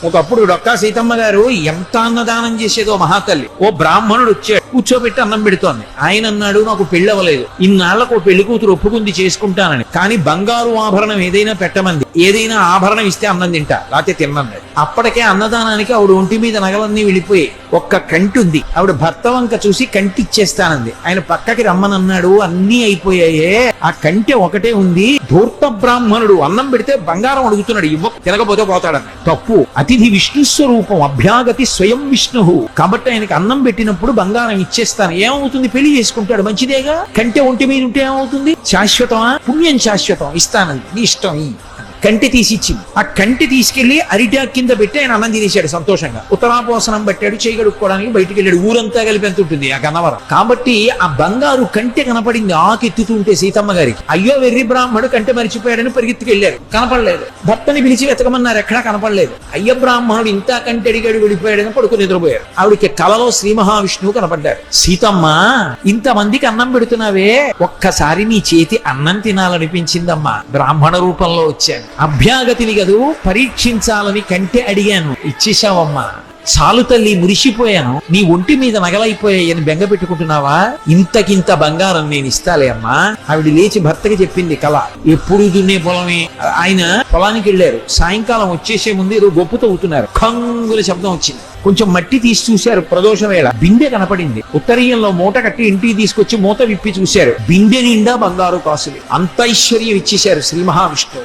ఒకప్పుడు డొక్కా సీతమ్మ గారు ఎంత అన్నదానం చేసేదో మహాతల్లి. ఓ బ్రాహ్మణుడు వచ్చాడు, కూర్చోబెట్టి అన్నం పెడుతోంది. ఆయన అన్నాడు, నాకు పెళ్లి అవ్వలేదు, ఇన్నాళ్లకు పెళ్లి కూతురు ఒప్పుకుంది చేసుకుంటానని, కానీ బంగారు ఆభరణం ఏదైనా పెట్టమంది, ఏదైనా ఆభరణం ఇస్తే అన్నం తింటా, లేకపోతే తిన్నది. అప్పటికే అన్నదానానికి ఆవిడ ఒంటి మీద నగలన్నీ వెళ్ళిపోయి ఒక్క కంటి ఉంది. ఆవిడ భర్త వంక చూసి కంటి ఇచ్చేస్తానంది. ఆయన పక్కకి రమ్మనన్నాడు, అన్నీ అయిపోయాయే, ఆ కంటి ఒకటే ఉంది. ధూర్త బ్రాహ్మణుడు అన్నం పెడితే బంగారం అడుగుతున్నాడు, ఇవ్వ, తినకపోతే పోతాడని. తప్పు. అతిథి విష్ణు స్వరూపం, అభ్యాగతి స్వయం విష్ణు. కాబట్టి ఆయనకి అన్నం పెట్టినప్పుడు బంగారం ఇచ్చేస్తాను. ఏమవుతుంది? పెళ్లి చేసుకుంటాడు, మంచిదేగా. కంటే ఒంటి మీద ఉంటే ఏమవుతుంది? శాశ్వతమా? పుణ్యం శాశ్వతం. ఇస్తానంది, నీ ఇష్టం. కంటి తీసిచ్చింది. ఆ కంటి తీసుకెళ్లి అరిటాక్ కింద పెట్టి ఆయన అన్నం తినేశాడు సంతోషంగా. ఉత్తరాపోసనం పట్టాడు, చేయి కడుక్కోవడానికి బయటికి వెళ్ళాడు. ఊరంతా కలిపి ఎంత ఉంటుంది ఆ గన్నవరం. కాబట్టి ఆ బంగారు కంటె కనపడింది ఆకెత్తుతుంటే సీతమ్మ గారికి. అయ్యో వెర్రి బ్రాహ్మణుడు కంటె మరిచిపోయాడని పరిగెత్తుకెళ్లారు, కనపడలేదు. భర్తని పిలిచి వెతకమన్నారు, ఎక్కడా కనపడలేదు. అయ్య బ్రాహ్మణుడు ఇంత కంటె అడిగాడు, వెళ్ళిపోయాడని పడుకుని నిద్రపోయారు. ఆవిడకి కలలో శ్రీ మహావిష్ణువు కనపడ్డారు. సీతమ్మ, ఇంతమందికి అన్నం పెడుతున్నావే, ఒక్కసారి నీ చేతి అన్నం తినాలనిపించిందమ్మా, బ్రాహ్మణ రూపంలో వచ్చాను. అభ్యాగతిని గదు పరీక్షించాలని కంటే అడిగాను, ఇచ్చేశావమ్మా. చాలు తల్లి, మురిసిపోయాను. నీ ఒంటి మీద నగలైపోయాయని బెంగ పెట్టుకుంటున్నావా? ఇంతకింత బంగారం నేను ఇస్తాలే అమ్మా. ఆవిడ లేచి భర్తకి చెప్పింది కళ. ఎప్పుడు దున్నే పొలమే. ఆయన పొలానికి వెళ్ళారు. సాయంకాలం వచ్చేసే ముందు ఏదో గొప్ప తవ్వుతున్నారు. కంగుల శబ్దం వచ్చింది. కొంచెం మట్టి తీసి చూశారు. ప్రదోషం వేళ బిందె కనపడింది. ఉత్తరీయంలో మూట కట్టి ఇంటికి తీసుకొచ్చి మూత విప్పి చూశారు. బిందె నిండా బంగారు కాసులు. అంత ఐశ్వర్యం ఇచ్చేశారు శ్రీ మహావిష్ణువు.